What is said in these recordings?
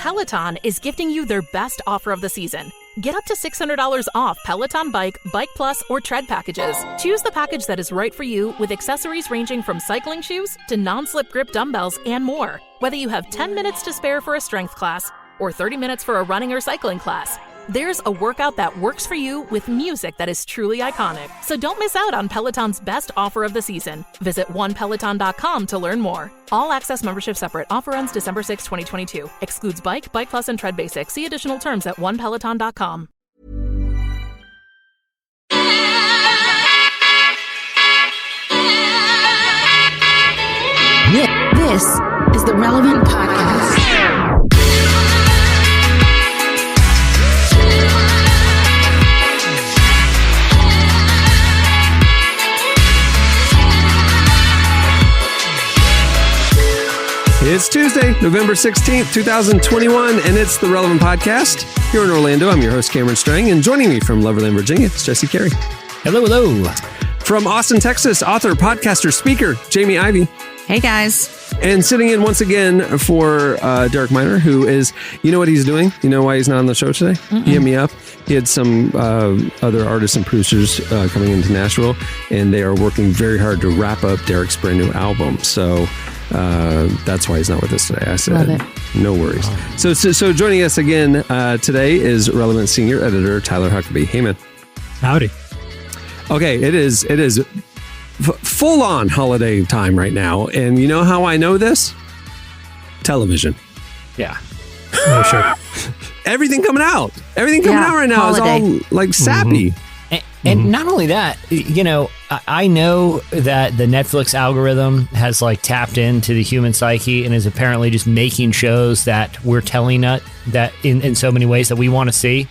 Peloton is gifting you their best offer of the season. Get up to $600 off Peloton Bike, Bike Plus, or Tread packages. Choose the package that is right for you with accessories ranging from cycling shoes to non-slip grip dumbbells and more. Whether you have 10 minutes to spare for a strength class or 30 minutes for a running or cycling class, there's a workout that works for you with music that is truly iconic. So don't miss out on Peloton's best offer of the season. Visit onepeloton.com to learn more. All access membership separate. Offer ends December 6, 2022. Excludes Bike, Bike Plus, and Tread Basic. See additional terms at onepeloton.com. This is the Relevant Podcast. It's Tuesday, November 16th, 2021, and it's the Relevant Podcast. Here in Orlando, I'm your host, Cameron Strang, and joining me from Loverland, Virginia, it's Jesse Carey. Hello, hello. From Austin, Texas, author, podcaster, speaker, Jamie Ivey. Hey, guys. And sitting in once again for Derek Miner, who is, you know what he's doing? You know why he's not on the show today? He hit me up. He had some other artists and producers coming into Nashville, and they are working very hard to wrap up Derek's brand new album. So that's why he's not with us today. I said, no worries. So joining us again today is Relevant Senior Editor Tyler Huckabee. Hey, man. Howdy. Okay, it is full on holiday time right now. And you know how I know this? Television. Yeah. Oh, sure. Everything coming out right now holiday. Is all like sappy. And not only that, you know, I know that the Netflix algorithm has like tapped into the human psyche and is apparently just making shows that we're telling that in so many ways that we want to see.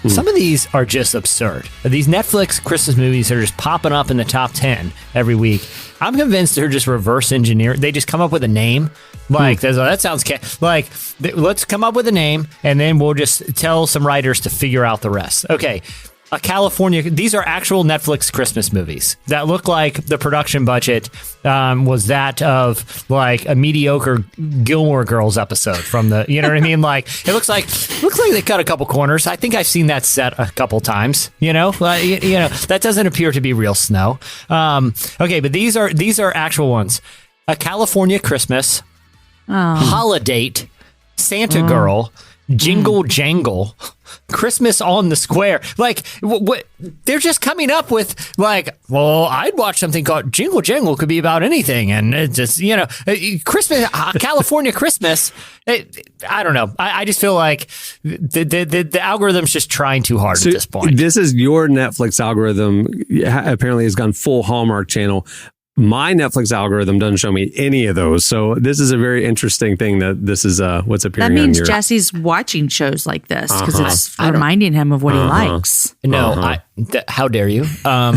Some of these are just absurd. These Netflix Christmas movies are just popping up in the top 10 every week. I'm convinced they're just reverse engineered. They just come up with a name. Like, that sounds like, let's come up with a name and then we'll just tell some writers to figure out the rest. Okay. These are actual Netflix Christmas movies that look like the production budget was that of like a mediocre Gilmore Girls episode from the, you know what I mean? Like it looks like they cut a couple corners. I think I've seen that set a couple times, you know, that doesn't appear to be real snow. Okay. But these are actual ones. A California Christmas, Holiday, Santa Girl, Jingle Jangle, Christmas on the Square. Like, what they're just coming up with, like, well, I'd watch something called Jingle Jangle, could be about anything. And it's just, you know, Christmas, California Christmas. I don't know. I just feel like the algorithm's just trying too hard at this point. This is your Netflix algorithm. Apparently has gone full Hallmark Channel. My Netflix algorithm doesn't show me any of those. So this is a very interesting thing that this is what's appearing. That means on your... Jesse's watching shows like this because it's reminding him of what he likes. No, how dare you? No,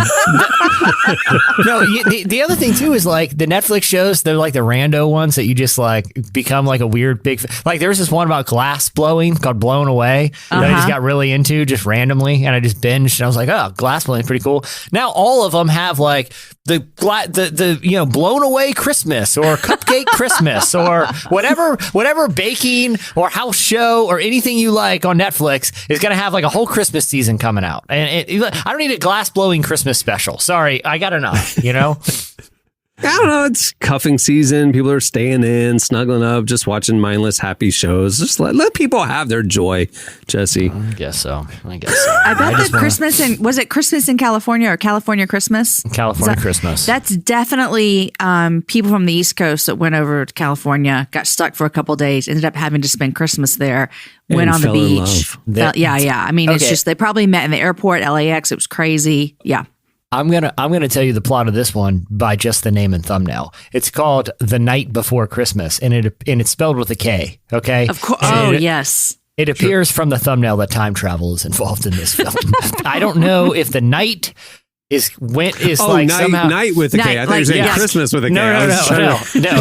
the other thing too is like the Netflix shows, they're like the rando ones that you just like become like a weird big, like there's this one about glass blowing called Blown Away that I just got really into just randomly. And I just binged and I was like, oh, glass blowing, pretty cool. Now all of them have like the you know, Blown Away Christmas or Cupcake Christmas or whatever baking or house show or anything you like on Netflix is going to have like a whole Christmas season coming out. And I don't need a glass blowing Christmas special. Sorry, I got enough, you know? I don't know. It's cuffing season. People are staying in, snuggling up, just watching mindless, happy shows. Just let people have their joy, Jesse. I guess so. I bet that Christmas was it Christmas in California or California Christmas? California Christmas. That's definitely people from the East Coast that went over to California, got stuck for a couple of days, ended up having to spend Christmas there, went on the beach. Yeah. I mean, It's just they probably met in the airport, LAX. It was crazy. Yeah. I'm gonna tell you the plot of this one by just the name and thumbnail. It's called The Night Before Christmas, and it's spelled with a K. Okay, of course. Yes. It appears from the thumbnail that time travel is involved in this film. I don't know if the night is night, somehow night with a K. I thought you were saying Christmas with a K. No. I'm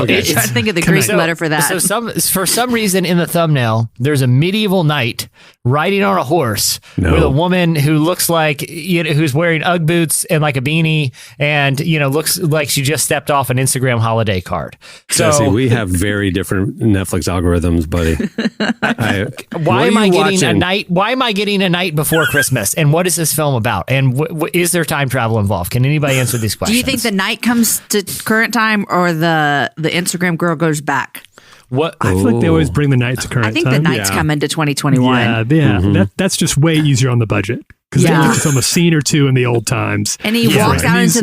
trying to think of the Greek letter for that. So for some reason in the thumbnail, there's a medieval knight riding on a horse with a woman who looks like, who's wearing Ugg boots and like a beanie and, looks like she just stepped off an Instagram holiday card. So Jesse, we have very different Netflix algorithms, buddy. Why am I getting a night before Christmas? And what is this film about? And is there time travel involved? Can anybody answer these questions? Do you think the night comes to current time or the Instagram girl goes back? What I feel like they always bring the night to current time. I think the nights come into 2021. Yeah. Mm-hmm. That's just way easier on the budget because they have to film a scene or two in the old times. And he walks out into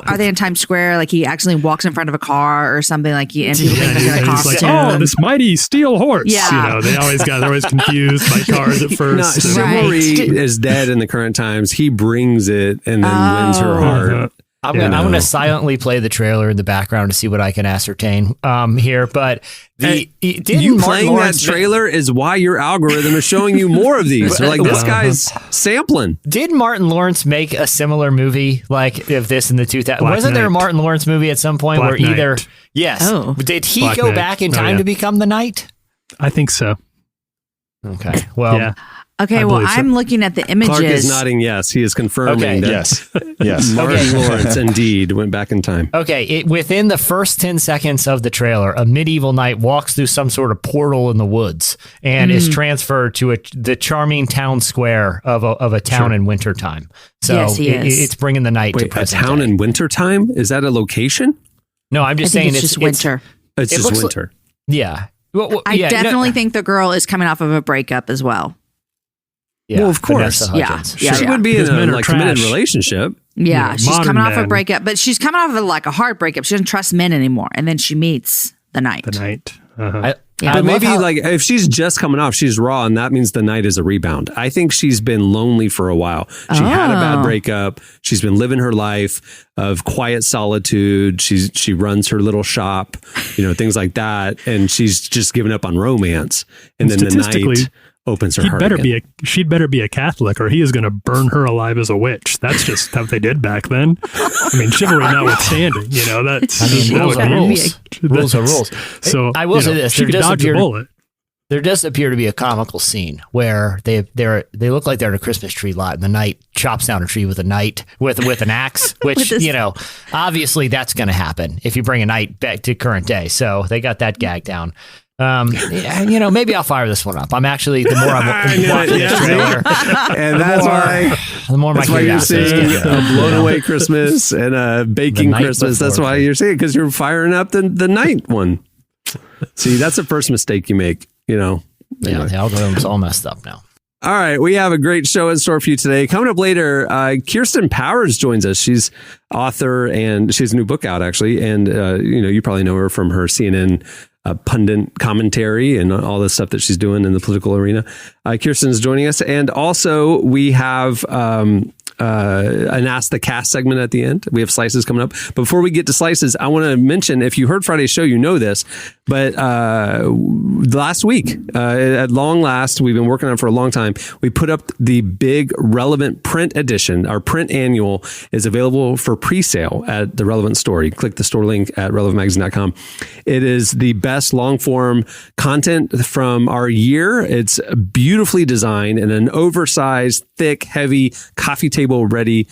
are they in Times Square? Like he accidentally walks in front of a car or something and people think he's in a costume. Like, this mighty steel horse. Yeah. They're always confused by cars at first. Chivalry is dead in the current times. He brings it and then wins her heart. I'm going to silently play the trailer in the background to see what I can ascertain here. But you playing that trailer is why your algorithm is showing you more of these. Like, this guy's sampling. Did Martin Lawrence make a similar movie like of this in the 2000s? Wasn't there a Martin Lawrence movie at some point Black where Knight. Yes. Oh. Did he Black go Knight. back in time to become the knight? I think so. Okay. Well. Yeah. Okay, well, I'm looking at the images. Clark is nodding yes. He is confirming that Yes. Martin Lawrence indeed went back in time. Okay, within the first 10 seconds of the trailer, a medieval knight walks through some sort of portal in the woods and is transferred to the charming town square of a town in wintertime. So yes, he is. It's bringing the night to a present town day. in wintertime? Is that a location? No, I'm just saying it's just winter. It's just winter. Yeah. I definitely think the girl is coming off of a breakup as well. Yeah, well, of course. She would be in a committed relationship. Yeah, she's coming off men. a breakup, but she's coming off of like a hard breakup. She doesn't trust men anymore, and then she meets the knight. But maybe if she's just coming off, she's raw, and that means the night is a rebound. I think she's been lonely for a while. She had a bad breakup. She's been living her life of quiet solitude. She runs her little shop, things like that, and she's just given up on romance. And then the night opens her heart. She'd better be a Catholic, or he is going to burn her alive as a witch. That's just how they did back then. I mean, chivalry notwithstanding, rules are rules. So I will say this: she could dodge a bullet. There does appear to be a comical scene where they look like they're in a Christmas tree lot, and the knight chops down a tree with an axe, which obviously that's going to happen if you bring a knight back to current day. So they got that gag down. Maybe I'll fire this one up. I'm actually, the more I'm watching this trailer, and that's why you're seeing a blown away Christmas and a baking Christmas. That's why you're seeing it, because you're firing up the night one. See, that's the first mistake you make. Yeah, the algorithm's all messed up now. All right, we have a great show in store for you today. Coming up later, Kirsten Powers joins us. She's author and she has a new book out, actually. And, you probably know her from her CNN pundit commentary and all the stuff that she's doing in the political arena. Kirsten's joining us. And also we have an Ask the Cast segment at the end. We have Slices coming up. But before we get to Slices, I want to mention, if you heard Friday's show, you know this, but last week, at long last, we've been working on it for a long time, we put up the big Relevant print edition. Our print annual is available for pre-sale at the Relevant store. You click the store link at relevantmagazine.com. It is the best long-form content from our year. It's beautifully designed in an oversized, thick, heavy, coffee table ready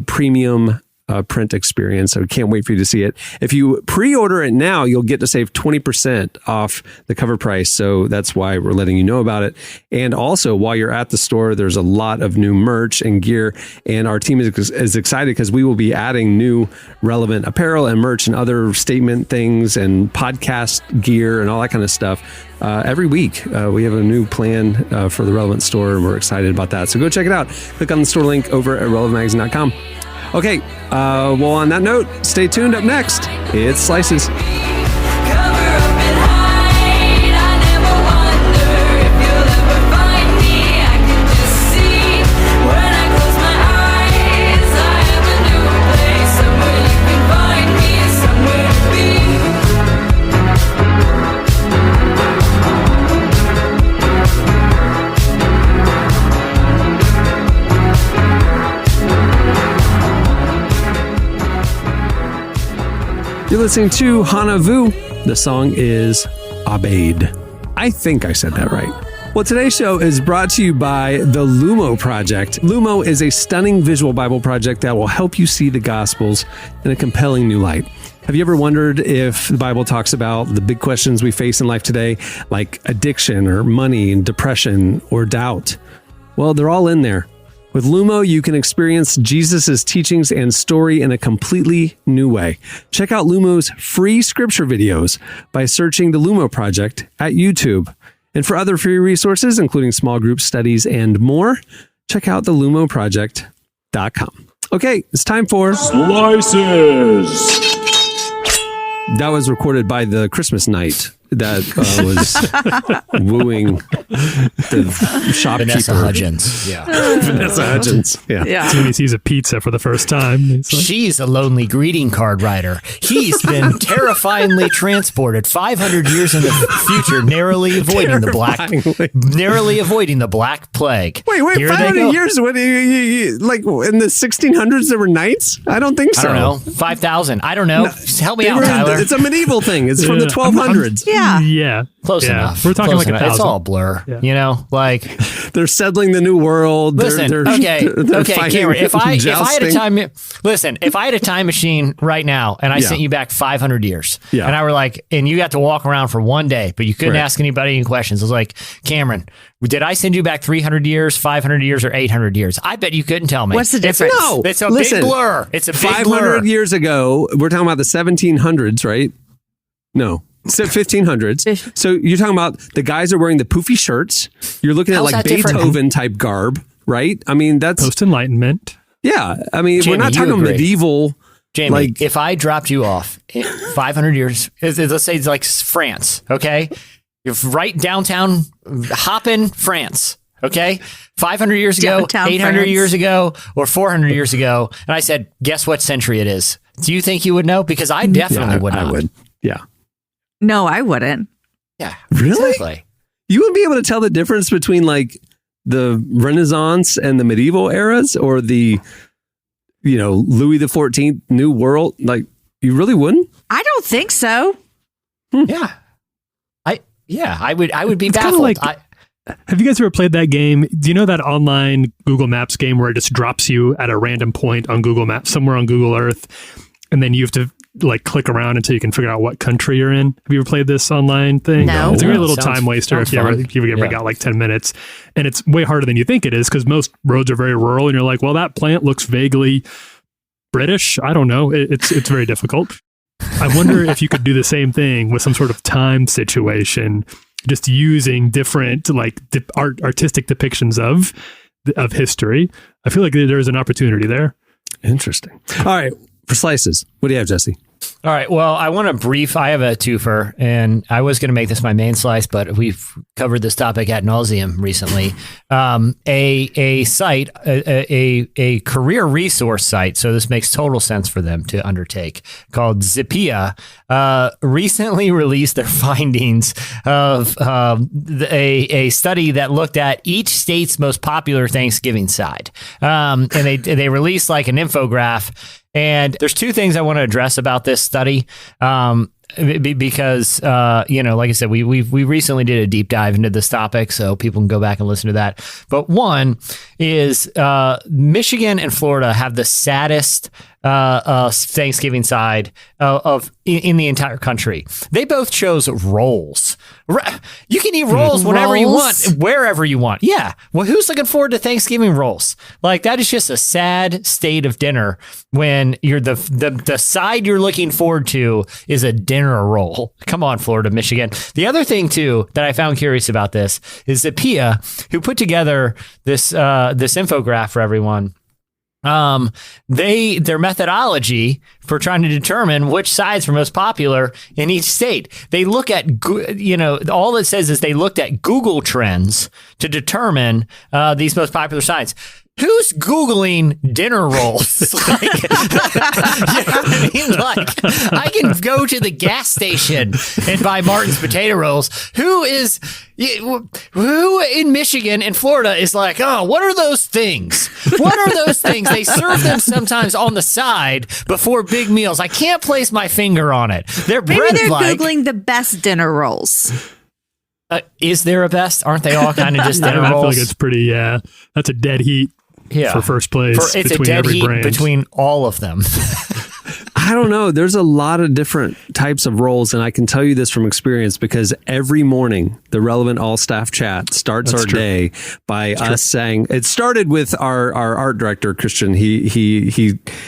premium print experience. So can't wait for you to see it. If you pre-order it now, you'll get to save 20% off the cover price. So that's why we're letting you know about it. And also, while you're at the store, there's a lot of new merch and gear. And our team is excited because we will be adding new relevant apparel and merch and other statement things and podcast gear and all that kind of stuff. Every week, we have a new plan for the Relevant store, and we're excited about that. So go check it out. Click on the store link over at relevantmagazine.com. Okay, well, on that note, stay tuned. Up next, it's Slices. You're listening to Hana Vu. The song is Abeid. I think I said that right. Well, today's show is brought to you by the Lumo Project. Lumo is a stunning visual Bible project that will help you see the Gospels in a compelling new light. Have you ever wondered if the Bible talks about the big questions we face in life today, like addiction or money and depression or doubt? Well, they're all in there. With Lumo, you can experience Jesus' teachings and story in a completely new way. Check out Lumo's free scripture videos by searching the Lumo Project at YouTube. And for other free resources, including small group studies and more, check out thelumoproject.com. Okay, it's time for Slices. That was recorded by the Christmas night that was wooing the shopkeeper. Vanessa Hudgens. Yeah. Vanessa Hudgens. Yeah. So when he sees a pizza for the first time, he's like, She's a lonely greeting card writer. He's been terrifyingly transported 500 years in the future, narrowly avoiding the black plague. Wait, Here 500 years? What, like in the 1600s there were knights? I don't think so. I don't know. 5,000. I don't know. No, help me out, Tyler. It's a medieval thing. It's from the 1200s. yeah. Close enough. We're talking Close like enough. 1,000. It's all a blur. Yeah. You know, like They're settling the new world. listen. They're Okay, Cameron. If I had a jousting. if I had a time machine right now and I sent you back 500 years, and I were like, and you got to walk around for one day, but you couldn't ask anybody any questions. I was like, Cameron, did I send you back 300 years, 500 years, or 800 years? I bet you couldn't tell me. What's the difference? It's a Listen, big blur. It's a big 500 blur. years ago, we're talking about the 1700s, right? No. 1500s. So you're talking about the guys are wearing the poofy shirts. You're looking at How's like that different? Beethoven type garb, right? I mean, that's Post-Enlightenment. yeah. I mean, Jamie, we're not you talking agree. medieval. Jamie, like, if I dropped you off 500 years, let's say it's like France, okay? You're right downtown, Hoppin, France, okay? 500 years ago, Downtown 800 France. years ago, or 400 years ago, and I said, guess what century it is? Do you think you would know? Because I definitely would not. I would. Yeah. No, I wouldn't. Yeah, Really? exactly. You wouldn't be able to tell the difference between like the Renaissance and the medieval eras or the, Louis XIV New World. Like, you really wouldn't? I don't think so. Yeah. I would be It's kinda baffled. like- Have you guys ever played that game? Do you know that online Google Maps game where it just drops you at a random point on Google Maps, somewhere on Google Earth, and then you have to like click around until you can figure out what country you're in? Have you ever played this online thing? No. It's a great little Sounds- time waster sounds if you ever fun. got like 10 minutes. And it's way harder than you think it is because most roads are very rural and you're like, well, that plant looks vaguely British. I don't know. It's very difficult. I wonder if you could do the same thing with some sort of time situation, just using different like artistic depictions of history. I feel like there's an opportunity there. Interesting. All right. For slices, what do you have, Jesse? All right. Well, I want to I have a twofer, and I was going to make this my main slice, but we've covered this topic ad nauseum recently. A site, a career resource site, so this makes total sense for them to undertake, called Zippia, recently released their findings of a study that looked at each state's most popular Thanksgiving side. And they released like an infograph. And there's two things I want to address about this study, because like I said, we recently did a deep dive into this topic, so people can go back and listen to that. But one is Michigan and Florida have the saddest Thanksgiving side in the entire country. They both chose rolls. You can eat rolls whenever you want, wherever you want. Yeah. Well, who's looking forward to Thanksgiving rolls? Like, that is just a sad state of dinner when you're the side you're looking forward to is a dinner roll. Come on, Florida, Michigan. The other thing too that I found curious about this is Zappia, who put together this infograph for everyone. Their methodology for trying to determine which sides were most popular in each state. They look at, all it says is they looked at Google Trends to determine these most popular sides. who's Googling dinner rolls? Like, you know what I mean? Like, I can go to the gas station and buy Martin's potato rolls. Who in Michigan and Florida is like, oh, what are those things? What are those things? They serve them sometimes on the side before big meals. I can't place my finger on it. Maybe they're Googling the best dinner rolls. Is there a best? Aren't they all kind of just dinner rolls? I feel like it's pretty, that's a dead heat for first place. It's between a dead every heat brand. between all of them. I don't know. There's a lot of different types of roles, and I can tell you this from experience because every morning the Relevant All Staff Chat starts our day by us saying, it started with our art director, Christian. He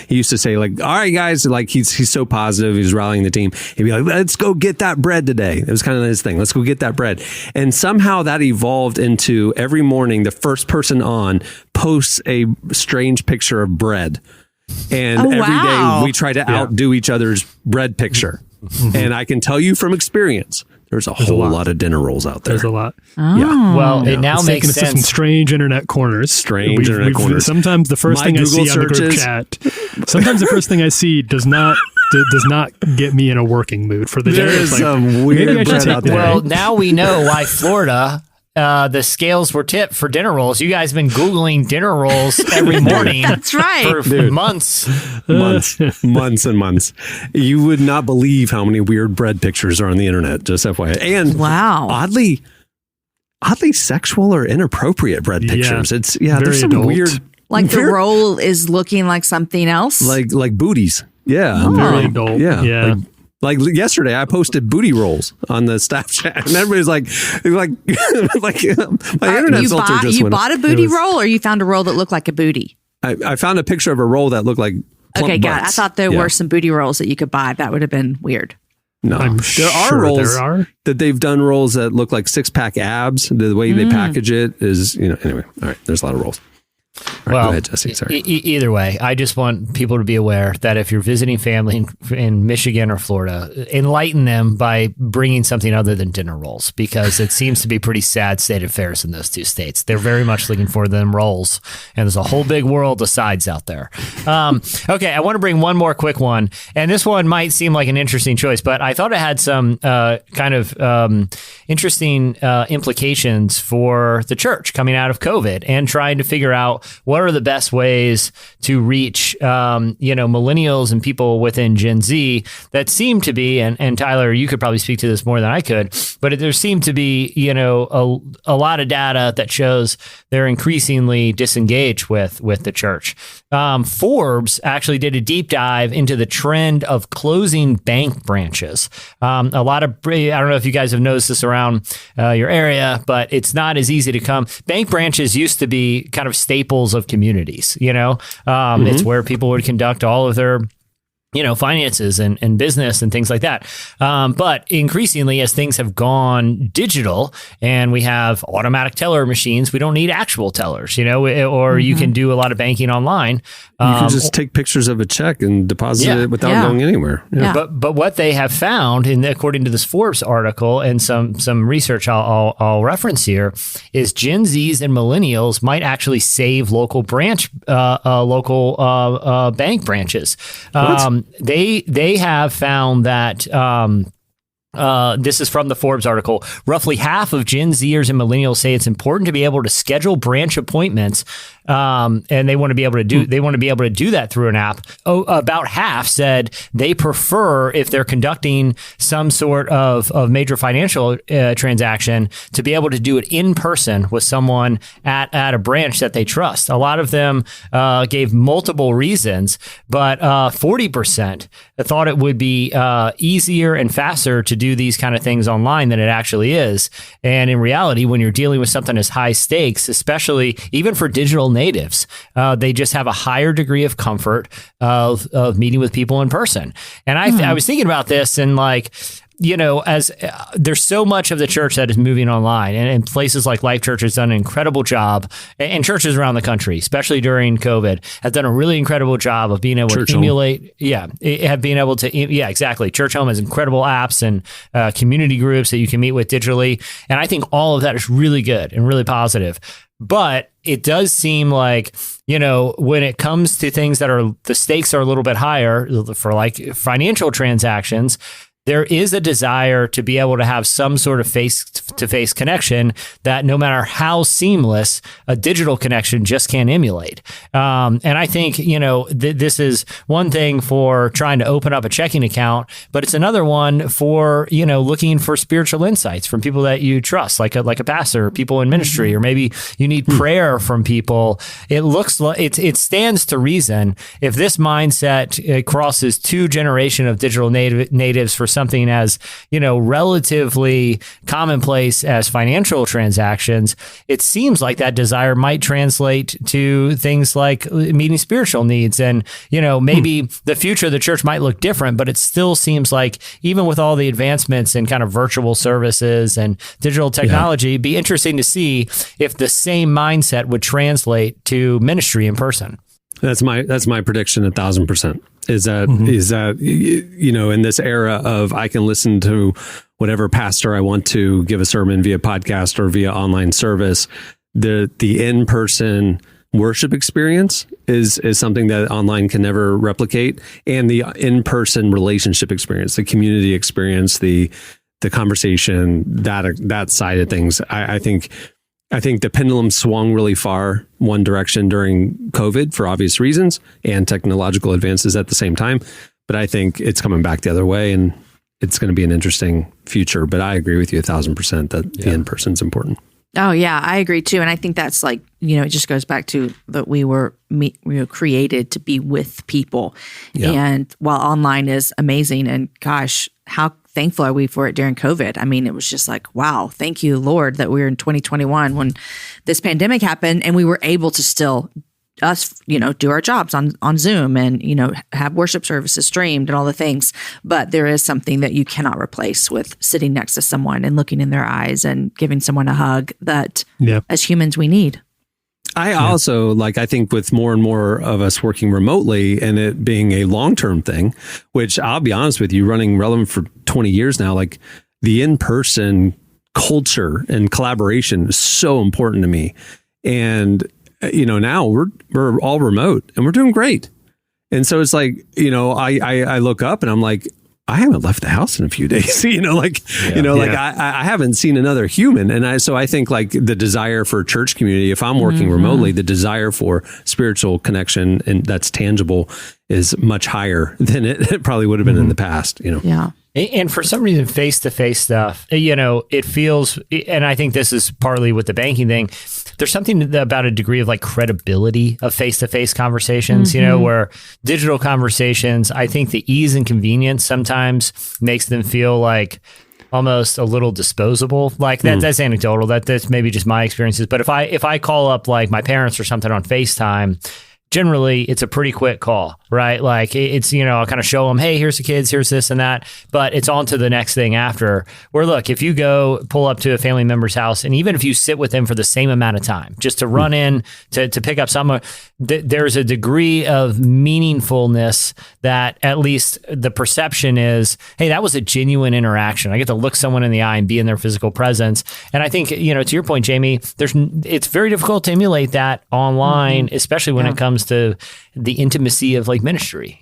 used to say, like, all right, guys, like he's so positive. He's rallying the team. He'd be like, let's go get that bread today. It was kind of his thing. Let's go get that bread. And somehow that evolved into every morning, the first person on posts a strange picture of bread. And every day we try to outdo each other's bread picture. And I can tell you from experience, there's a whole lot of dinner rolls out there. There's a lot. Oh. Yeah. Well, it now it's makes taken us to sense. some strange internet corners. Corners. Sometimes the first thing Google I see on the group chat, sometimes the first thing I see does not get me in a working mood for the day. There's It's like, some weird maybe I should bread take out there. Well, now we know why Florida, the scales were tipped for dinner rolls. You guys have been Googling dinner rolls every morning. That's right. For months. months and months. You would not believe how many weird bread pictures are on the internet, just FYI. And oddly sexual or inappropriate bread pictures. It's there's some adult. weird, Like the roll is looking like something else. like booties. Yeah, Very adult. Yeah. Like yesterday, I posted booty rolls on the staff chat, and everybody's like my internet filter just you went bought a booty roll, or you found a roll that looked like a booty? I found a picture of a roll that looked like plump Okay, got it. I butts. thought there were some booty rolls that you could buy. That would have been weird. No, there are rolls that they've done rolls that look like 6-pack abs. The way they package it is, anyway. All right, there's a lot of rolls. All right, go ahead, Jesse. Sorry. Either way, I just want people to be aware that if you're visiting family in Michigan or Florida, enlighten them by bringing something other than dinner rolls, because it seems to be pretty sad state of affairs in those two states. They're very much looking for them rolls, and there's a whole big world of sides out there. Okay, I want to bring one more quick one, and this one might seem like an interesting choice, but I thought it had some kind of interesting implications for the church coming out of COVID and trying to figure out what are the best ways to reach, millennials and people within Gen Z that seem to be, and Tyler, you could probably speak to this more than I could, but there seemed to be, a lot of data that shows they're increasingly disengaged with the church. Forbes actually did a deep dive into the trend of closing bank branches. I don't know if you guys have noticed this around your area, but it's not as easy to come. Bank branches used to be kind of staples of communities, it's where people would conduct all of their finances and business and things like that. But increasingly, as things have gone digital and we have automatic teller machines, we don't need actual tellers, or you can do a lot of banking online. You can just take pictures of a check and deposit it without going anywhere. Yeah. But what they have found, according to this Forbes article and some research I'll reference here, is Gen Zs and millennials might actually save local bank branches. They have found that this is from the Forbes article. Roughly half of Gen Zers and millennials say it's important to be able to schedule branch appointments, and they want to be able to do that through an app. About half said they prefer, if they're conducting some sort of major financial transaction, to be able to do it in person with someone at a branch that they trust. A lot of them gave multiple reasons, but 40% thought it would be easier and faster to do these kind of things online than it actually is. And in reality, when you're dealing with something as high stakes, especially even for digital natives, they just have a higher degree of comfort of meeting with people in person. And I was thinking about this, and as there's so much of the church that is moving online, and places like Life Church has done an incredible job, and churches around the country, especially during COVID, have done a really incredible job of being able to emulate. Exactly. Church Home has incredible apps and community groups that you can meet with digitally. And I think all of that is really good and really positive. But it does seem like when it comes to things that are the stakes are a little bit higher for like financial transactions, there is a desire to be able to have some sort of face-to-face connection that no matter how seamless, a digital connection just can't emulate. And I think, this is one thing for trying to open up a checking account, but it's another one for, looking for spiritual insights from people that you trust, like a pastor, or people in ministry, or maybe you need prayer from people. It looks like it stands to reason if this mindset crosses two generations of digital natives for something as, relatively commonplace as financial transactions, it seems like that desire might translate to things like meeting spiritual needs. And, maybe the future of the church might look different, but it still seems like even with all the advancements in kind of virtual services and digital technology, it'd be interesting to see if the same mindset would translate to ministry in person. That's my prediction 1,000%. Is that in this era of I can listen to whatever pastor I want to give a sermon via podcast or via online service, the in-person worship experience is something that online can never replicate, and the in-person relationship experience, the community experience, the conversation, that side of things. I think the pendulum swung really far one direction during COVID for obvious reasons and technological advances at the same time. But I think it's coming back the other way, and it's going to be an interesting future. But I agree with you 1,000% that the in-person is important. Oh, yeah, I agree, too. And I think that's like, it just goes back to that we were created to be with people. Yeah. And while online is amazing, and gosh, how thankful are we for it during COVID? I mean, it was just like, wow, thank you, Lord, that we were in 2021 when this pandemic happened and we were able to still do our jobs on Zoom and, have worship services streamed and all the things. But there is something that you cannot replace with sitting next to someone and looking in their eyes and giving someone a hug that as humans we need. I also I think with more and more of us working remotely and it being a long-term thing, which I'll be honest with you, running Relevant for 20 years now, like the in-person culture and collaboration is so important to me. And, now we're all remote and we're doing great. And so it's like, I look up and I'm like, I haven't left the house in a few days, I haven't seen another human. And I think like the desire for church community, if I'm working remotely, the desire for spiritual connection and that's tangible is much higher than it probably would have been in the past, Yeah. And for some reason, face-to-face stuff, it feels, and I think this is partly with the banking thing, there's something about a degree of like credibility of face-to-face conversations, where digital conversations, I think the ease and convenience sometimes makes them feel like almost a little disposable. Like that's anecdotal. That's maybe just my experiences. But if I call up like my parents or something on FaceTime, generally it's a pretty quick call, right? Like it's, I'll kind of show them, hey, here's the kids, here's this and that, but it's on to the next thing after. Where look, if you go pull up to a family member's house, and even if you sit with them for the same amount of time, just to run in to pick up someone, there's a degree of meaningfulness that at least the perception is, hey, that was a genuine interaction. I get to look someone in the eye and be in their physical presence. And I think, to your point, Jamie, it's very difficult to emulate that online, especially when it comes to the intimacy of like ministry,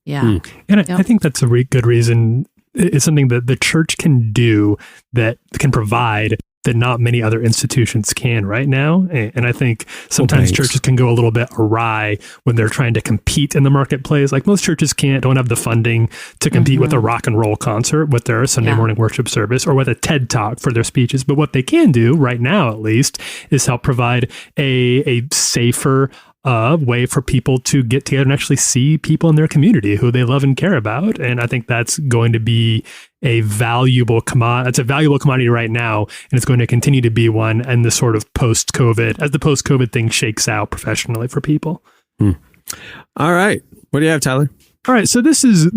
Yeah. And I think that's a good reason. It's something that the church can do that can provide that not many other institutions can right now. And I think sometimes churches can go a little bit awry when they're trying to compete in the marketplace. Like most churches don't have the funding to compete with a rock and roll concert, with their Sunday morning worship service, or with a TED Talk for their speeches. But what they can do right now, at least, is help provide a safer way for people to get together and actually see people in their community who they love and care about. And I think that's going to be a valuable commodity. It's a valuable commodity right now, and it's going to continue to be one. And the sort of post-COVID, as the post-COVID thing shakes out professionally for people. All right, what do you have, Tyler? All right, so this is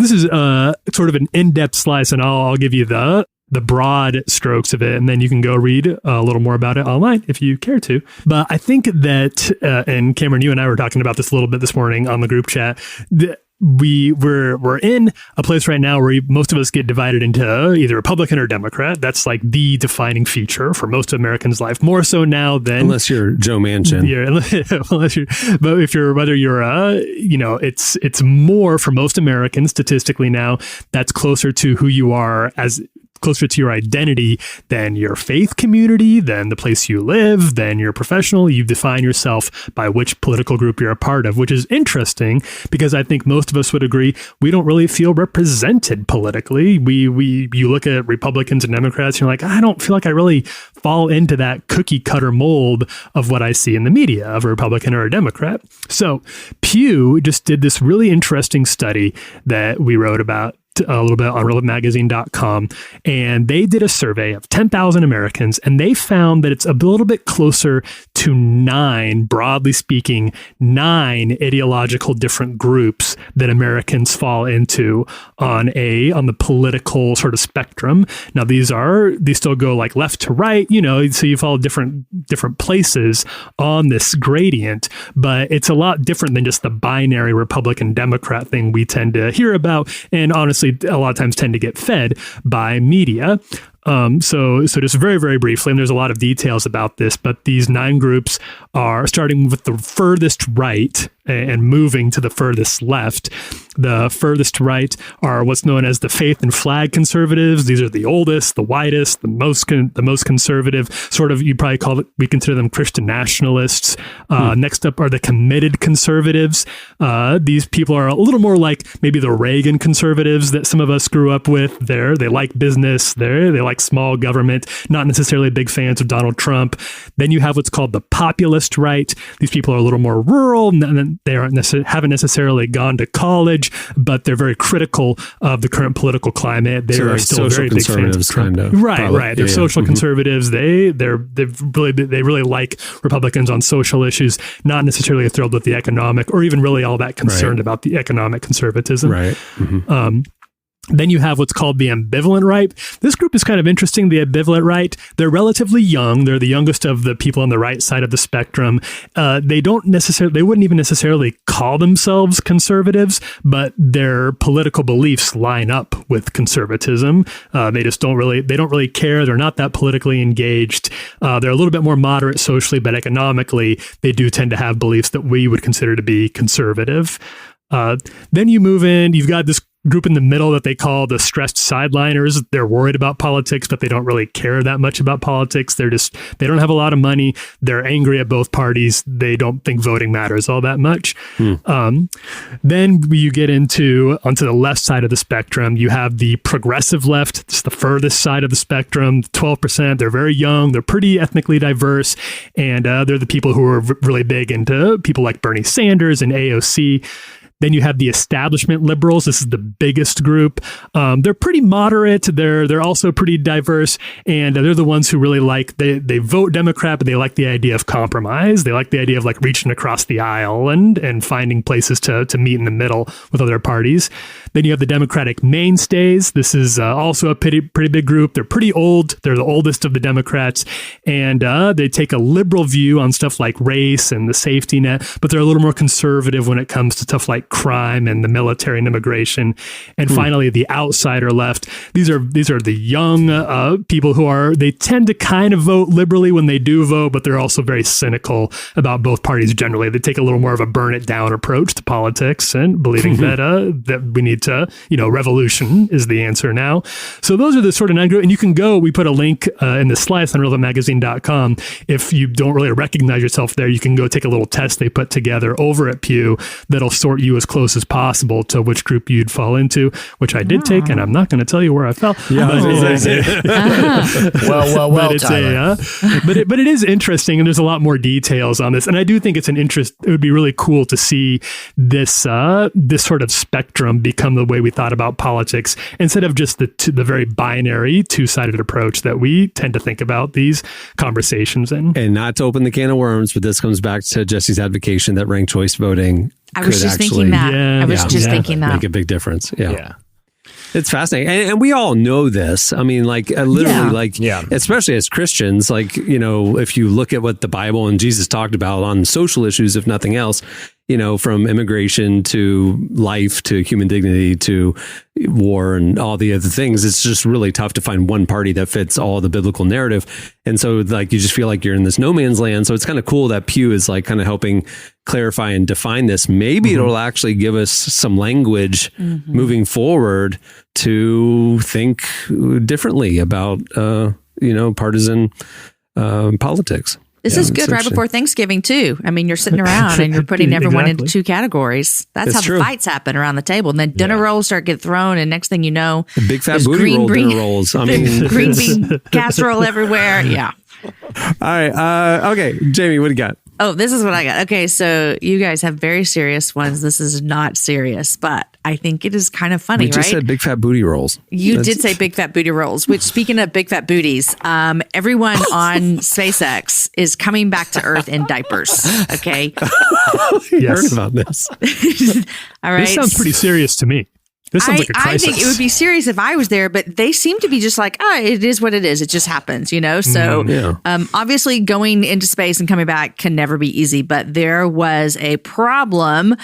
sort of an in-depth slice, and I'll give you the broad strokes of it, and then you can go read a little more about it online if you care to. But I think that, and Cameron, you and I were talking about this a little bit this morning on the group chat, we're in a place right now where most of us get divided into either Republican or Democrat. That's like the defining feature for most of Americans' life, more so now than unless you're Joe Manchin. But if you're whether you're it's more for most Americans statistically now. That's closer to who you are as. Closer to your identity than your faith community, than the place you live, than your professional. You define yourself by which political group you're a part of, which is interesting because I think most of us would agree we don't really feel represented politically. You look at Republicans and Democrats, and you're like, I don't feel like I really fall into that cookie cutter mold of what I see in the media of a Republican or a Democrat. So Pew just did this really interesting study that we wrote about a little bit on relevantmagazine.com, and they did a survey of 10,000 Americans, and they found that it's a little bit closer to 9, broadly speaking, 9 ideological different groups that Americans fall into on the political sort of spectrum. Now these still go like left to right, so you follow different places on this gradient, but it's a lot different than just the binary Republican Democrat thing we tend to hear about, and honestly a lot of times tend to get fed by media. So just very, very briefly, and there's a lot of details about this, but these 9 groups are starting with the furthest right and moving to the furthest left. The furthest right are what's known as the faith and flag conservatives. These are the oldest, the widest, the most conservative. Sort of, you probably we consider them Christian nationalists. Next up are the committed conservatives. These people are a little more like maybe the Reagan conservatives that some of us grew up with. They like business. They like small government. Not necessarily big fans of Donald Trump. Then you have what's called the populist right. These people are a little more rural, and they haven't necessarily gone to college, but they're very critical of the current political climate. They are still very big fans of Trump. Kind of, right. They're social conservatives. They really like Republicans on social issues. Not necessarily thrilled with the economic, or even really all that concerned about the economic conservatism. Right. Mm-hmm. Then you have what's called the ambivalent right. This group is kind of interesting, the ambivalent right. They're relatively young. They're the youngest of the people on the right side of the spectrum. They wouldn't even necessarily call themselves conservatives, but their political beliefs line up with conservatism. They don't really care. They're not that politically engaged. They're a little bit more moderate socially, but economically, they do tend to have beliefs that we would consider to be conservative. Then you move in, you've got this group in the middle that they call the stressed sideliners. They're worried about politics, but they don't really care that much about politics. They don't have a lot of money. They're angry at both parties. They don't think voting matters all that much. Then you get onto the left side of the spectrum. You have the progressive left. It's the furthest side of the spectrum, 12%. They're very young. They're pretty ethnically diverse. And they're the people who are really big into people like Bernie Sanders and AOC. Then you have the establishment liberals. This is the biggest group. They're pretty moderate. They're also pretty diverse, and they're the ones who really they vote Democrat, but they like the idea of compromise. They like the idea of like reaching across the aisle and finding places to meet in the middle with other parties. Then you have the Democratic mainstays. This is also a pretty big group. They're pretty old. They're the oldest of the Democrats, and they take a liberal view on stuff like race and the safety net, but they're a little more conservative when it comes to stuff like crime and the military and immigration. And finally, the outsider left. These are the young people they tend to kind of vote liberally when they do vote, but they're also very cynical about both parties generally. They take a little more of a burn it down approach to politics and believing that we need to, revolution is the answer now. So those are the sort of 9 groups. And you can we put a link in the slides on relevantmagazine.com. If you don't really recognize yourself there, you can go take a little test they put together over at Pew that'll sort you as close as possible to which group you'd fall into, which I did take, and I'm not going to tell you where I fell. Yeah, but it is interesting, and there's a lot more details on this. And I do think it would be really cool to see this sort of spectrum become the way we thought about politics, instead of just the very binary two-sided approach that we tend to think about these conversations in. And not to open the can of worms, but this comes back to Jesse's advocation that ranked choice voting I was just thinking that. Make a big difference. Yeah. It's fascinating. And we all know this. I mean, especially as Christians, if you look at what the Bible and Jesus talked about on social issues, if nothing else, from immigration to life to human dignity to war and all the other things. It's just really tough to find one party that fits all the biblical narrative. And so like you just feel like you're in this no man's land. So it's kind of cool that Pew is like kind of helping clarify and define this. Maybe it'll actually give us some language moving forward to think differently about partisan politics. This is good right before Thanksgiving, too. I mean, you're sitting around and you're putting everyone into two categories. That's how the fights happen around the table. And then dinner rolls start getting thrown. And next thing you know, the big fat booty roll dinner rolls. I mean, green bean casserole everywhere. Yeah. All right. Okay. Jamie, what do you got? Oh, this is what I got. Okay, so you guys have very serious ones. This is not serious, but I think it is kind of funny, right? You just said big fat booty rolls. You did say big fat booty rolls, which speaking of big fat booties, everyone on SpaceX is coming back to Earth in diapers, okay? Yes. Heard about this. All right. This sounds pretty serious to me. This sounds like a crisis. I think it would be serious if I was there, but they seem to be just like, it is what it is. It just happens, So obviously going into space and coming back can never be easy, but there was a problem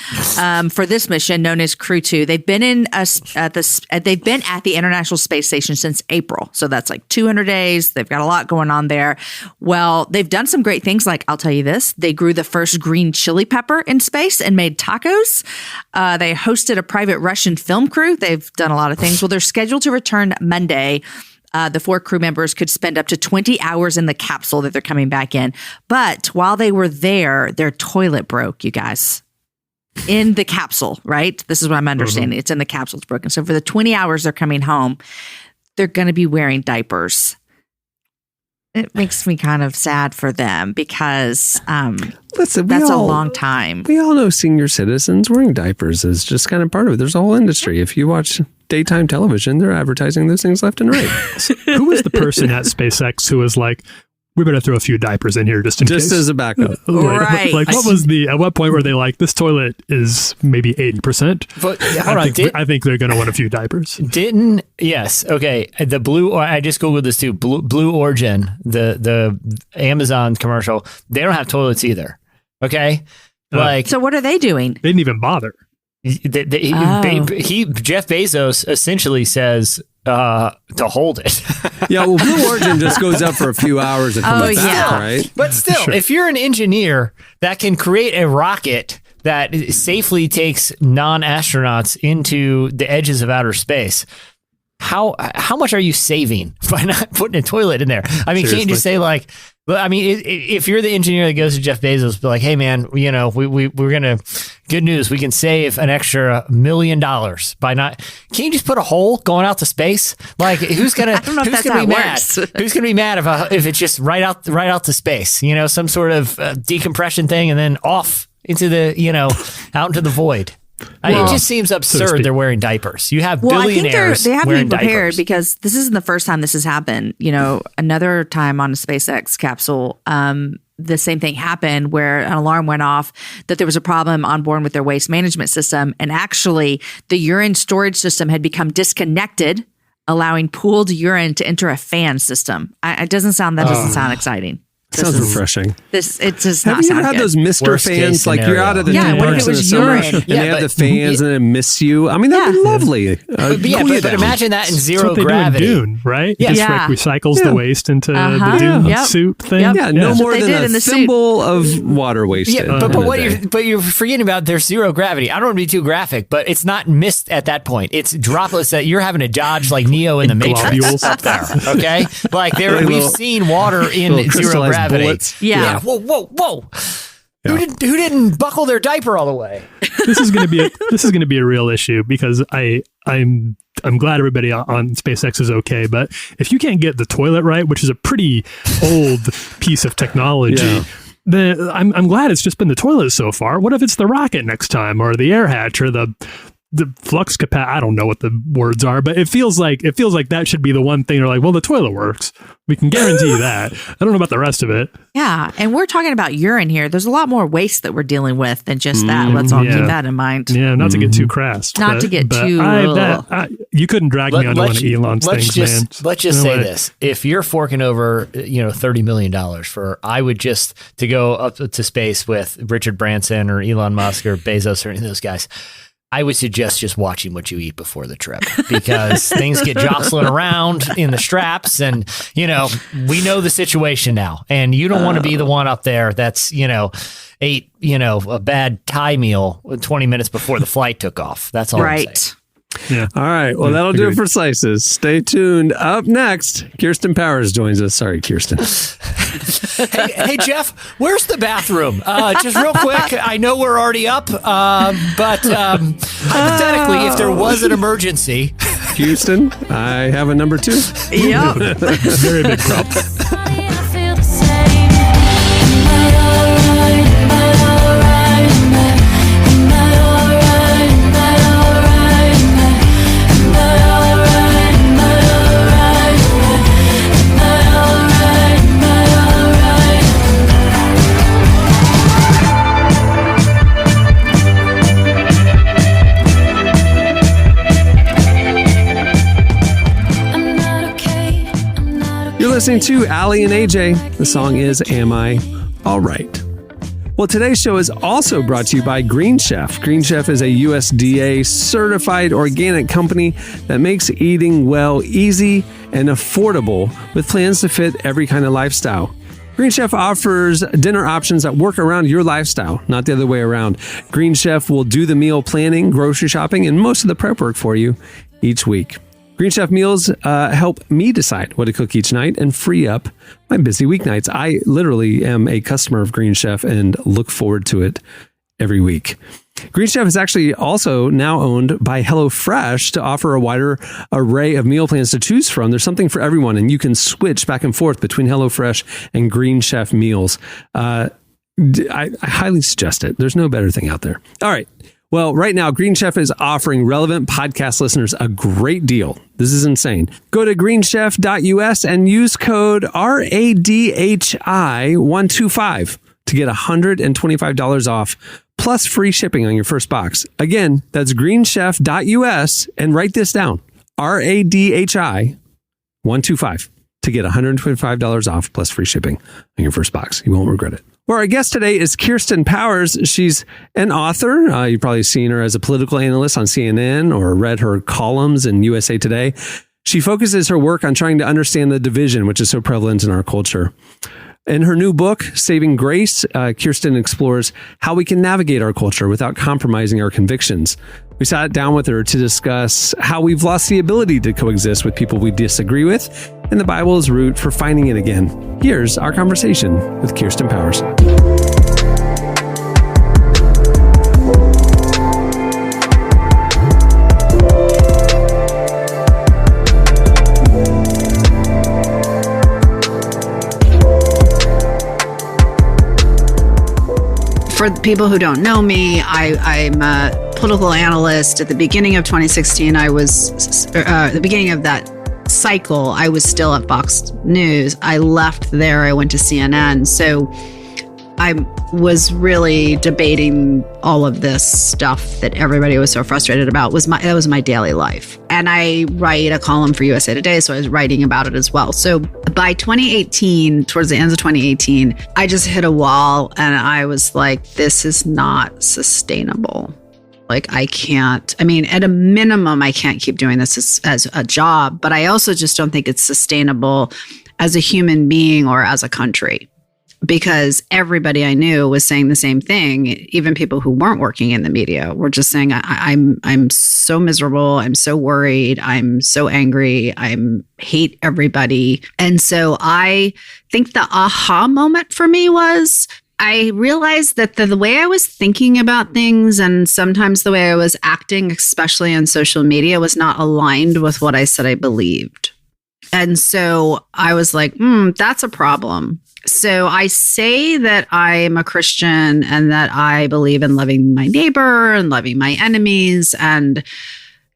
for this mission known as Crew 2. They've been at the International Space Station since April. So that's like 200 days. They've got a lot going on there. Well, they've done some great things. Like, I'll tell you this, they grew the first green chili pepper in space and made tacos. They hosted a private Russian film crew. They've done a lot of things. Well, they're scheduled to return Monday. The 4 crew members could spend up to 20 hours in the capsule that they're coming back in. But while they were there, their toilet broke, you guys. In the capsule, right? This is what I'm understanding. It's in the capsule. It's broken. So for the 20 hours they're coming home, they're going to be wearing diapers. It makes me kind of sad for them because Listen, that's a long time. We all know senior citizens wearing diapers is just kind of part of it. There's a whole industry. If you watch daytime television, they're advertising those things left and right. Who was the person at SpaceX who was like, we better throw a few diapers in here just in case. Just as a backup. Right. Like, at what point were they like, this toilet is maybe 80%? But I think they're going to want a few diapers. Yes. Okay. The Blue, I just Googled this too. Blue Origin, the Amazon commercial, they don't have toilets either. Okay. So what are they doing? They didn't even bother. Jeff Bezos essentially says to hold it. Yeah, well, Blue Origin just goes up for a few hours and comes back, right? But still, if you're an engineer that can create a rocket that safely takes non-astronauts into the edges of outer space, how much are you saving by not putting a toilet in there? I mean, can't you just say like, if you're the engineer that goes to Jeff Bezos, be like, hey man, we're gonna, good news, we can save an extra $1 million by not. Can you just put a hole going out to space? Like, who's gonna be mad? Who's gonna be mad if it's just right out to space? Some sort of decompression thing, and then off into the out into the void. It just seems absurd they're wearing diapers. You have billionaires they have to be prepared diapers. because this isn't the first time this has happened. Another time on a SpaceX capsule, the same thing happened where an alarm went off that there was a problem on board with their waste management system. And actually, the urine storage system had become disconnected, allowing pooled urine to enter a fan system. It doesn't sound exciting. Sounds refreshing. It just have you ever had those Mister fans? Like you're out at the theme parks in the summer, and they have the fans and it miss you. I mean, that'd be lovely. But imagine that in zero gravity. They do in Dune, right? Yeah. Just recycles the waste into the Dune suit thing. Yep. Yeah, no more than a symbol of water wasted. Yeah, but you're forgetting about there's zero gravity. I don't want to be too graphic, but it's not mist at that point. It's droplets that you're having to dodge like Neo in the Matrix up there. Okay, like we've seen water in zero gravity. Bullets. Yeah. Whoa. Yeah. Who didn't buckle their diaper all the way? This is going to be a real issue because I'm glad everybody on SpaceX is okay, but if you can't get the toilet right, which is a pretty old piece of technology, then I'm glad it's just been the toilet so far. What if it's the rocket next time, or the air hatch, or the the flux capacity. I don't know what the words are, but it feels like that should be the one thing. They're like, well, the toilet works. We can guarantee that. I don't know about the rest of it. Yeah, and we're talking about urine here. There's a lot more waste that we're dealing with than just that. Let's all keep that in mind. Yeah, not to get too crass. Not to get too. You couldn't drag me onto one of Elon's things, man. Let's just say this: if you're forking over, $30 million for, I would just to go up to space with Richard Branson or Elon Musk or Bezos or any of those guys, I would suggest just watching what you eat before the trip, because things get jostling around in the straps, and we know the situation now, and you don't want to be the one up there that's ate a bad Thai meal 20 minutes before the flight took off. That's all I'm saying. Yeah. All right. Well, that'll do it for Slices. Stay tuned. Up next, Kirsten Powers joins us. Sorry, Kirsten. Hey, Jeff, where's the bathroom? Just real quick. I know we're already up, but hypothetically, if there was an emergency. Houston, I have a number 2. Yep. Very big prop. Listening to Ali and AJ. The song is Am I All Right? Well, today's show is also brought to you by Green Chef. Green Chef is a USDA certified organic company that makes eating well easy and affordable with plans to fit every kind of lifestyle. Green Chef offers dinner options that work around your lifestyle, not the other way around. Green Chef will do the meal planning, grocery shopping, and most of the prep work for you each week. Green Chef meals help me decide what to cook each night and free up my busy weeknights. I literally am a customer of Green Chef and look forward to it every week. Green Chef is actually also now owned by HelloFresh to offer a wider array of meal plans to choose from. There's something for everyone, and you can switch back and forth between HelloFresh and Green Chef meals. I highly suggest it. There's no better thing out there. All right. Well, right now, Green Chef is offering relevant podcast listeners a great deal. This is insane. Go to greenchef.us and use code RADHI125 to get $125 off plus free shipping on your first box. Again, that's greenchef.us, and write this down, RADHI125 to get $125 off plus free shipping on your first box. You won't regret it. Well, our guest today is Kirsten Powers. She's an author. You've probably seen her as a political analyst on CNN or read her columns in USA Today. She focuses her work on trying to understand the division, which is so prevalent in our culture. In her new book, Saving Grace, Kirsten explores how we can navigate our culture without compromising our convictions. We sat down with her to discuss how we've lost the ability to coexist with people we disagree with, and the Bible's route for finding it again. Here's our conversation with Kirsten Powers. For people who don't know me, I'm a political analyst. At the beginning of 2016, the beginning of that cycle, I was still at Fox News. I left there. I went to CNN. So I was really debating all of this stuff that everybody was so frustrated about. That was my daily life. And I write a column for USA Today, so I was writing about it as well. So by 2018, towards the end of 2018, I just hit a wall and I was like, this is not sustainable. Like, at a minimum, I can't keep doing this as a job, but I also just don't think it's sustainable as a human being or as a country. Because everybody I knew was saying the same thing. Even people who weren't working in the media were just saying, I'm so miserable. I'm so worried. I'm so angry. I hate everybody. And so I think the aha moment for me was I realized that the way I was thinking about things and sometimes the way I was acting, especially on social media, was not aligned with what I said I believed. And so I was like, that's a problem. So I say that I'm a Christian and that I believe in loving my neighbor and loving my enemies. And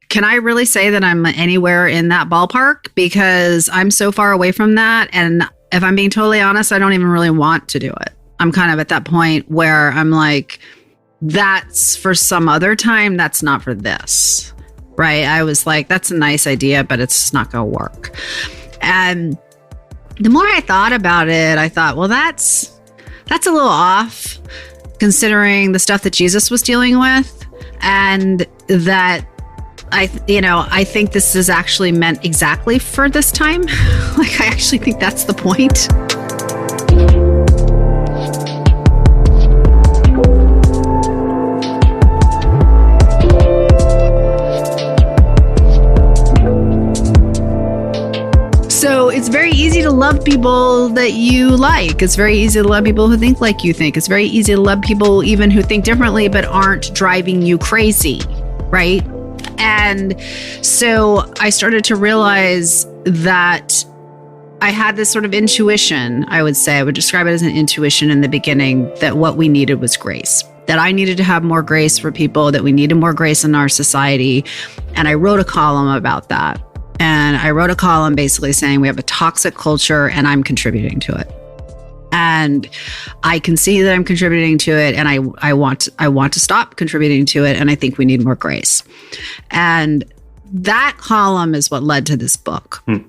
can I really say that I'm anywhere in that ballpark? Because I'm so far away from that. And if I'm being totally honest, I don't even really want to do it. I'm kind of at that point where I'm like, that's for some other time. That's not for this. Right. I was like, that's a nice idea, but it's just not going to work. And the more I thought about it, I thought, well, that's a little off considering the stuff that Jesus was dealing with. And that I think this is actually meant exactly for this time. Like, I actually think that's the point. So it's very easy to love people that you like. It's very easy to love people who think like you think. It's very easy to love people even who think differently but aren't driving you crazy, right? And so I started to realize that I had this sort of intuition, I would say. I would describe it as an intuition in the beginning that what we needed was grace. That I needed to have more grace for people, that we needed more grace in our society. And I wrote a column about that. And I wrote a column basically saying we have a toxic culture and I'm contributing to it. And I can see that I'm contributing to it, and I want to stop contributing to it, and I think we need more grace. And that column is what led to this book. I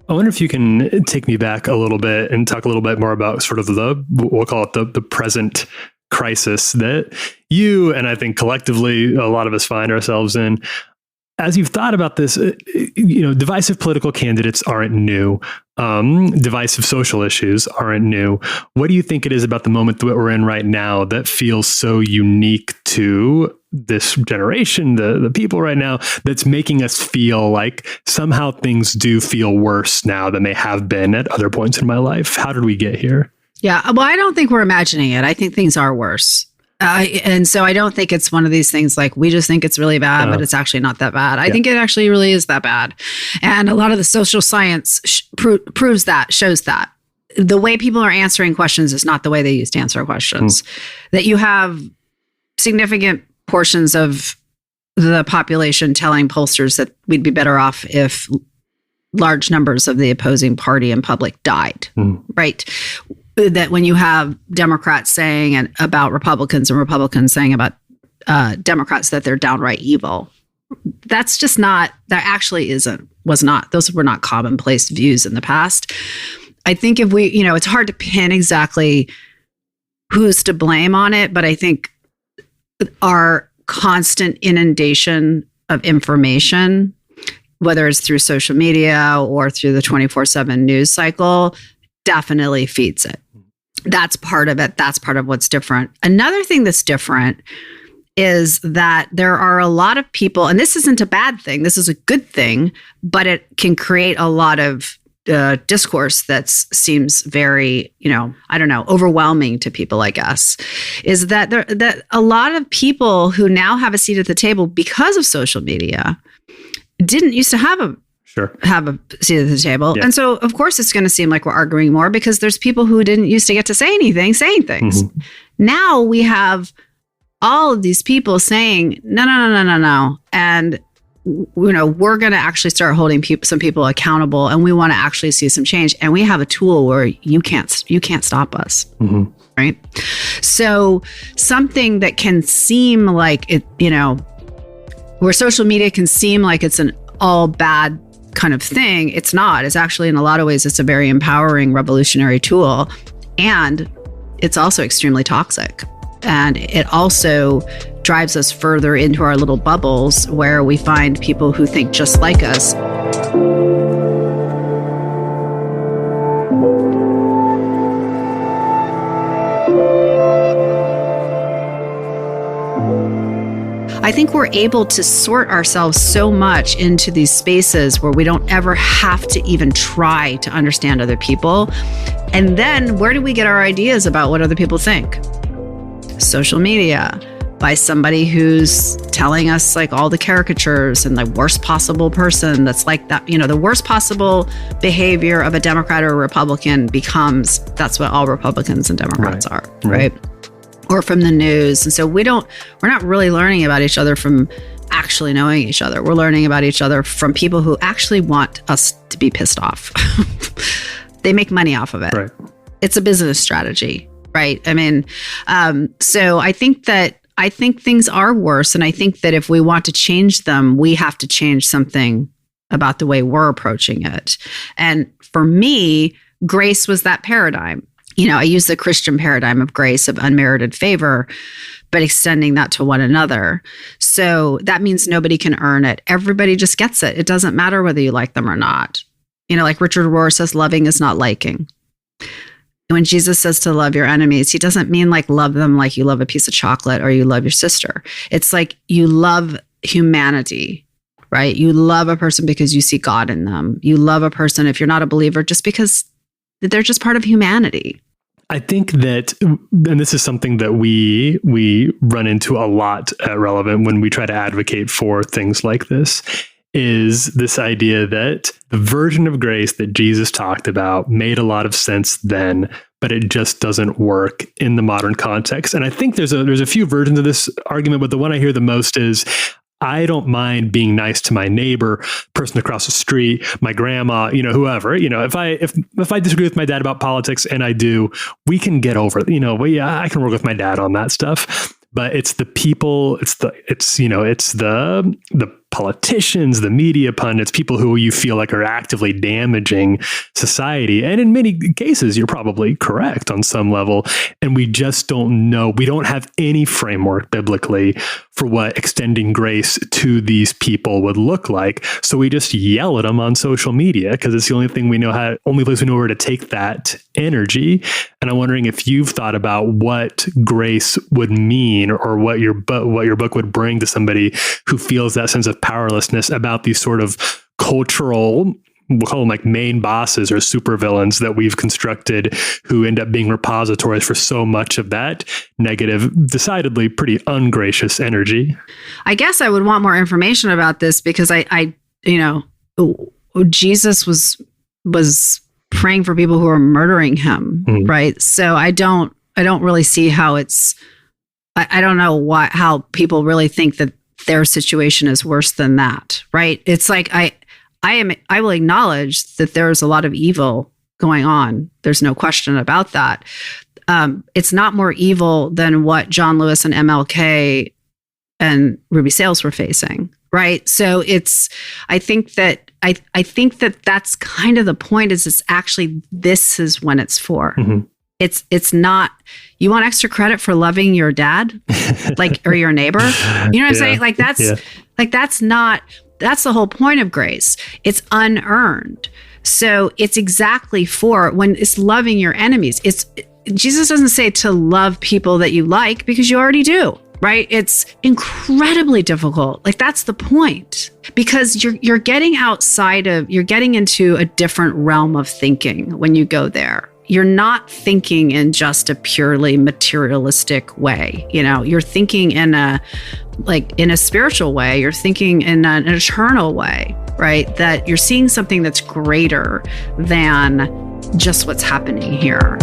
wonder if you can take me back a little bit and talk a little bit more about sort of we'll call it the present crisis that you and I think collectively a lot of us find ourselves in. As you've thought about this, divisive political candidates aren't new. Divisive social issues aren't new. What do you think it is about the moment that we're in right now that feels so unique to this generation, the people right now, that's making us feel like somehow things do feel worse now than they have been at other points in my life? How did we get here? Yeah, well, I don't think we're imagining it. I think things are worse. And so I don't think it's one of these things like we just think it's really bad, but it's actually not that bad. I think it actually really is that bad. And a lot of the social science shows that. The way people are answering questions is not the way they used to answer questions. That you have significant portions of the population telling pollsters that we'd be better off if large numbers of the opposing party in public died, right? That when you have Democrats saying about Republicans and Republicans saying about Democrats that they're downright evil, that's just not, that actually was not, those were not commonplace views in the past. I think if we, it's hard to pin exactly who's to blame on it, but I think our constant inundation of information, whether it's through social media or through the 24/7 news cycle, definitely feeds it. That's part of it. That's part of what's different. Another thing that's different is that there are a lot of people, and this isn't a bad thing, this is a good thing, but it can create a lot of discourse that seems very, overwhelming to people, I guess, is that that a lot of people who now have a seat at the table because of social media didn't used to have a seat at the table. Yeah. And so, of course, it's going to seem like we're arguing more because there's people who didn't used to get to say anything, saying things. Mm-hmm. Now we have all of these people saying, no. And, we're going to actually start holding some people accountable, and we want to actually see some change. And we have a tool where you can't stop us. Mm-hmm. Right. So something that can seem like it, where social media can seem like it's an all bad kind of thing, it's not. It's actually, in a lot of ways, it's a very empowering, revolutionary tool. And it's also extremely toxic. And it also drives us further into our little bubbles where we find people who think just like us. I think we're able to sort ourselves so much into these spaces where we don't ever have to even try to understand other people. And then where do we get our ideas about what other people think? Social media, by somebody who's telling us like all the caricatures and the worst possible person that's like that, the worst possible behavior of a Democrat or a Republican becomes, that's what all Republicans and Democrats are, right? Or from the news. And so we're not really learning about each other from actually knowing each other. We're learning about each other from people who actually want us to be pissed off. They make money off of it. Right. It's a business strategy, right? I mean, so I think things are worse. And I think that if we want to change them, we have to change something about the way we're approaching it. And for me, grace was that paradigm. I use the Christian paradigm of grace, of unmerited favor, but extending that to one another. So that means nobody can earn it. Everybody just gets it. It doesn't matter whether you like them or not. Like Richard Rohr says, loving is not liking. When Jesus says to love your enemies, he doesn't mean like love them like you love a piece of chocolate or you love your sister. It's like you love humanity, right? You love a person because you see God in them. You love a person, if you're not a believer, just because they're just part of humanity. I think that, and this is something that we run into a lot at Relevant when we try to advocate for things like this, is this idea that the version of grace that Jesus talked about made a lot of sense then, but it just doesn't work in the modern context. And I think there's a few versions of this argument, but the one I hear the most is, I don't mind being nice to my neighbor, person across the street, my grandma, whoever. If I disagree with my dad about politics, and I do, we can get over it. I can work with my dad on that stuff. But it's the people, it's the politicians, the media pundits, people who you feel like are actively damaging society. And in many cases, you're probably correct on some level. And we just don't know. We don't have any framework biblically for what extending grace to these people would look like. So we just yell at them on social media because it's the only thing we know only place we know where to take that energy. And I'm wondering if you've thought about what grace would mean, or what your book would bring to somebody who feels that sense of powerlessness about these sort of cultural, we'll call them like main bosses or supervillains that we've constructed, who end up being repositories for so much of that negative, decidedly pretty ungracious energy. I guess I would want more information about this because Jesus was praying for people who are murdering him, right? So I don't really see how I don't know how people really think that their situation is worse than that, right? It's like I will acknowledge that there's a lot of evil going on. There's no question about that. It's not more evil than what John Lewis and MLK and Ruby Sales were facing, right? So I think that that's kind of the point. Is this is when it's for. Mm-hmm. It's not, you want extra credit for loving your dad, or your neighbor. You know what I'm saying? That's the whole point of grace. It's unearned. So it's exactly for when it's loving your enemies. Jesus doesn't say to love people that you like, because you already do, right? It's incredibly difficult. That's the point, because you're getting into a different realm of thinking when you go there. You're not thinking in just a purely materialistic way. You're thinking in a spiritual way. You're thinking in an eternal way, right? That you're seeing something that's greater than just what's happening here.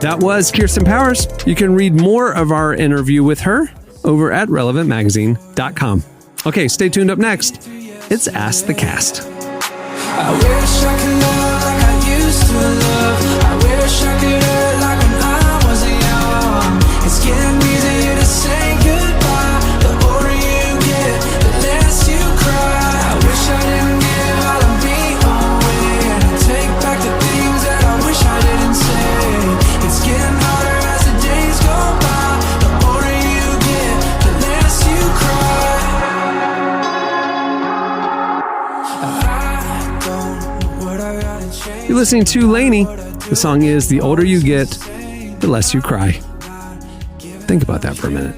That was Kirsten Powers. You can read more of our interview with her over at relevantmagazine.com. Okay, stay tuned. Up next, it's Ask the Cast. I wish I could love like I used to love. I wish I could hurt like when I was young. It's getting easier to say goodbye. The older you get, the less you cry. I wish I didn't give all of me away, and I take back the things that I wish I didn't say. It's getting harder as the days go by. The older you get, the less you cry. I don't know what I gotta change. You're listening to Lainey. The song is The Older You Get, The Less You Cry. Think about that for a minute.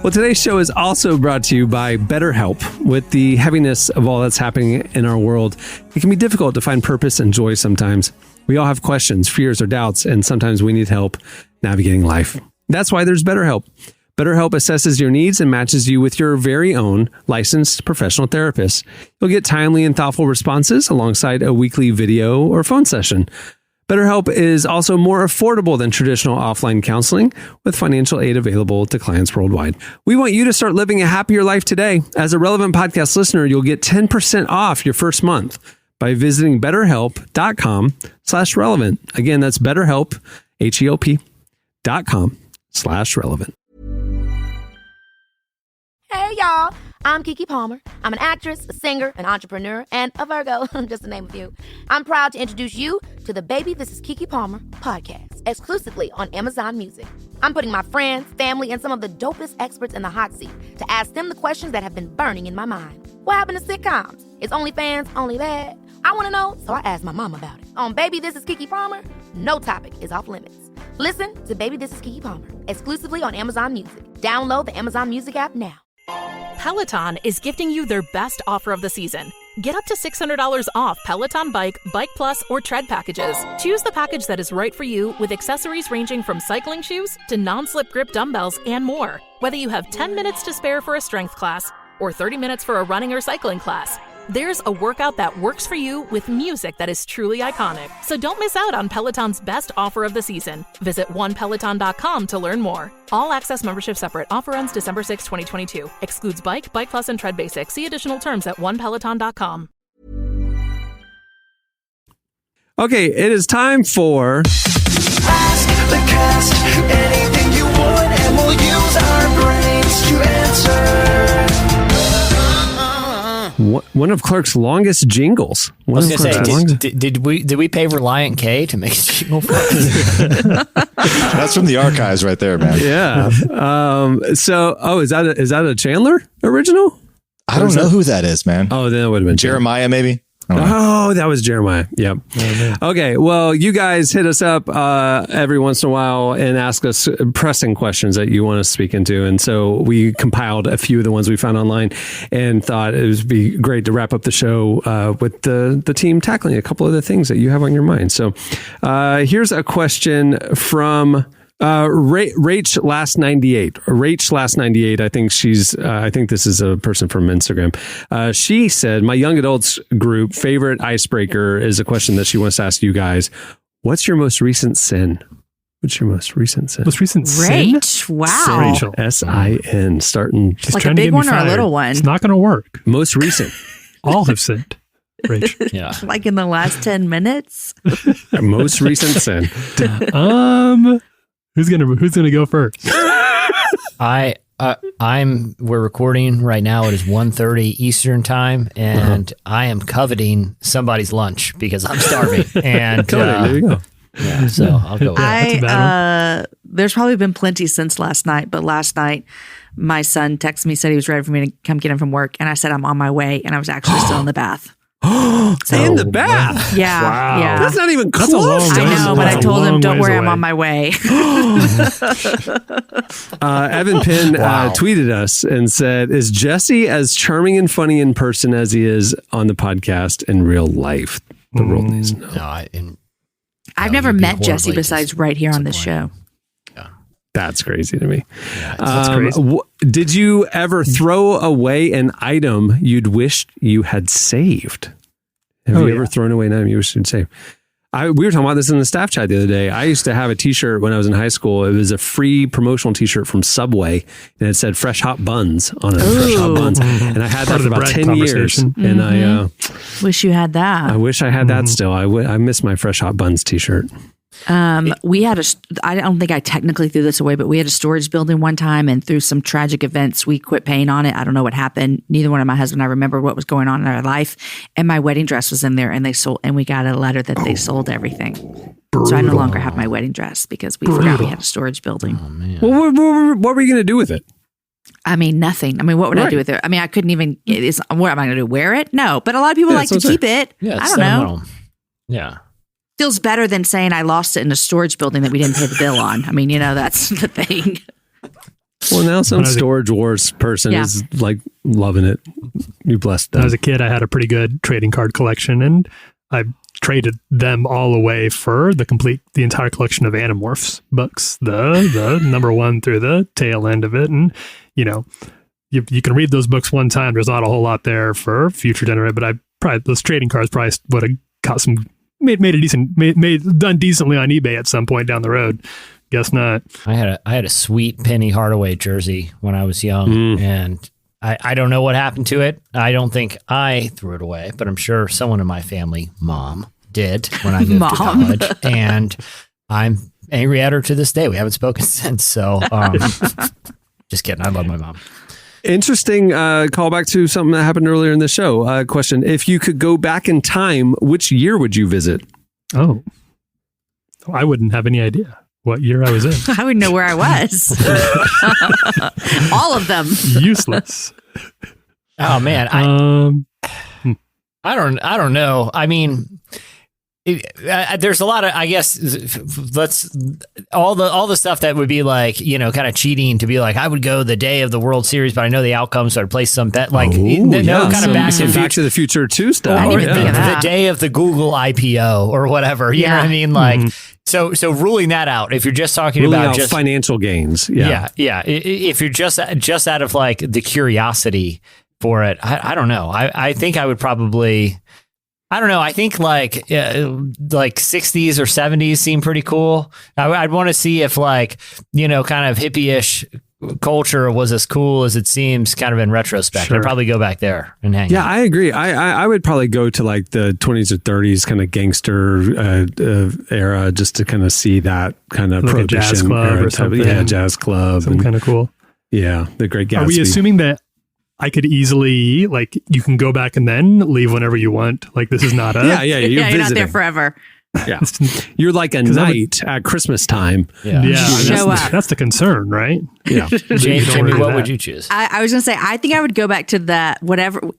Well, today's show is also brought to you by BetterHelp. With the heaviness of all that's happening in our world, it can be difficult to find purpose and joy sometimes. We all have questions, fears, or doubts, and sometimes we need help navigating life. That's why there's BetterHelp. BetterHelp assesses your needs and matches you with your very own licensed professional therapist. You'll get timely and thoughtful responses alongside a weekly video or phone session. BetterHelp is also more affordable than traditional offline counseling, with financial aid available to clients worldwide. We want you to start living a happier life today. As a Relevant Podcast listener, you'll get 10% off your first month by visiting betterhelp.com/relevant. Again, that's BetterHelp, HELP.com/relevant. Hey, y'all. I'm Keke Palmer. I'm an actress, a singer, an entrepreneur, and a Virgo, just to name a few. I'm proud to introduce you to the Baby This Is Keke Palmer podcast, exclusively on Amazon Music. I'm putting my friends, family, and some of the dopest experts in the hot seat to ask them the questions that have been burning in my mind. What happened to sitcoms? Is OnlyFans only bad? I want to know, so I asked my mom about it. On Baby This Is Keke Palmer, no topic is off limits. Listen to Baby This Is Keke Palmer, exclusively on Amazon Music. Download the Amazon Music app now. Peloton is gifting you their best offer of the season. Get up to $600 off Peloton Bike, Bike Plus, or Tread packages. Choose the package that is right for you with accessories ranging from cycling shoes to non-slip grip dumbbells and more. Whether you have 10 minutes to spare for a strength class or 30 minutes for a running or cycling class, there's a workout that works for you with music that is truly iconic. So don't miss out on Peloton's best offer of the season. Visit onepeloton.com to learn more. All access membership separate. Offer ends December 6, 2022. Excludes Bike, Bike Plus, and Tread Basic. See additional terms at onepeloton.com. Okay, it is time for Ask the cast anything you want, and we'll use our brains to answer. one of Clark's longest jingles. I was going to say, did we pay Reliant K to make a jingle for us? That's from the archives right there, man. Yeah. Is that a Chandler original? I don't know who that is, man. Oh, then it would have been Jeremiah, maybe. Oh, that was Jeremiah. Yep. Okay. Well, you guys hit us up every once in a while and ask us pressing questions that you want us to speak into. And so we compiled a few of the ones we found online and thought it would be great to wrap up the show with the team tackling a couple of the things that you have on your mind. So here's a question from Rach last 98. Rach last 98. I think I think this is a person from Instagram. She said, my young adults group favorite icebreaker is a question that she wants to ask you guys. What's your most recent sin? What's your most recent sin? Most recent sin? Rach. Wow. Rachel. S-I-N. Starting. She's like trying a big to get me one or a fired. little one? It's not going to work. Most recent. All have sinned. Rach. Yeah. Like in the last 10 minutes? Most recent sin. Who's gonna go first? We're recording right now. It is 1:30 Eastern time, and I am coveting somebody's lunch because I'm starving. And there you go. Yeah, so I'll go. There's probably been plenty since last night, but last night my son texted me, said he was ready for me to come get him from work, and I said I'm on my way, and I was actually still in the bath. In the bath. Yeah. Wow. Yeah. That's not even That's a close. long I ways know, away. but I told him, don't Long worry, ways I'm away. on my way. Evan Penn tweeted us and said, is Jesse as charming and funny in person as he is on the podcast in real life? The world needs to know. I've never met Jesse besides right here on this show. That's crazy to me. Yeah, that's crazy. Did you ever throw away an item you'd wished you had saved? Have you ever thrown away an item you wished you'd saved? We were talking about this in the staff chat the other day. I used to have a t-shirt when I was in high school. It was a free promotional t-shirt from Subway, and it said fresh hot buns on it. Fresh hot buns. And I had that for about 10 years. And I wish you had that. I wish I had that still. I miss my fresh hot buns t-shirt. We had I don't think I technically threw this away, but we had a storage building one time, and through some tragic events, we quit paying on it. I don't know what happened. Neither one of my husband and I remember what was going on in our life. And my wedding dress was in there, and we got a letter that they sold everything. Brutal. So I no longer have my wedding dress because we forgot we had a storage building. Oh, man. Well, what were you going to do with it? I mean, nothing. I mean, what would I do with it? I mean, I couldn't even, what am I going to do? Wear it? No, but a lot of people like to keep it. Yeah, I don't know. Yeah. Feels better than saying I lost it in a storage building that we didn't pay the bill on. I mean, that's the thing. Well, now some Storage Wars person is like loving it. You blessed them. When I was a kid, I had a pretty good trading card collection, and I traded them all away for the entire collection of Animorphs books, the number 1 through the tail end of it. And, you can read those books one time. There's not a whole lot there for future generation, but those trading cards probably would have got some, done decently on eBay at some point down the road. Guess not. I had a sweet Penny Hardaway jersey when I was young, and I don't know what happened to it. I don't think I threw it away, but I'm sure someone in my family, Mom, did when I moved to college, and I'm angry at her to this day. We haven't spoken since, so just kidding. I love my mom. Interesting callback to something that happened earlier in the show. Question: if you could go back in time, which year would you visit? Oh, I wouldn't have any idea what year I was in. I would know where I was. All of them. Useless. Oh man, I don't know. I mean, there's a lot of, I guess, all the stuff that would be like, kind of cheating to be like, I would go the day of the World Series, but I know the outcome, so I'd place some bet, like, kind of back to the Future 2 stuff. Or the day of the Google IPO or whatever. You know what I mean? Like, so ruling that out, if you're just talking about just financial gains. Yeah. If you're just out of like the curiosity for it, I don't know. I think I would probably, I don't know. I think like 60s or 70s seem pretty cool. I'd want to see if like, kind of hippie-ish culture was as cool as it seems kind of in retrospect. Sure. I'd probably go back there and hang out. Yeah, I agree. I would probably go to like the 20s or 30s kind of gangster era just to kind of see that kind of like a jazz club or something. Yeah, jazz club. Something kind of cool. Yeah, the Great Gatsby. Are we assuming that I could easily, like, you can go back and then leave whenever you want? Like, this is not a... You're not there forever. Yeah. You're like a knight at Christmas time. Yeah. Show up. That's the concern, right? Yeah. Jamie, what would you choose? I was going to say, I think I would go back to that,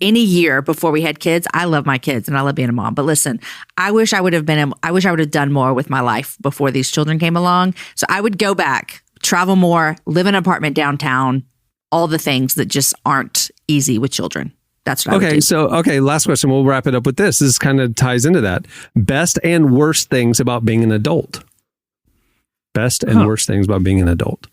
any year before we had kids. I love my kids and I love being a mom. But listen, I wish I would have done more with my life before these children came along. So I would go back, travel more, live in an apartment downtown, all the things that just aren't easy with children. That's what I would do. Last question. We'll wrap it up with this. This kind of ties into that. Best and worst things about being an adult. Best and worst things about being an adult.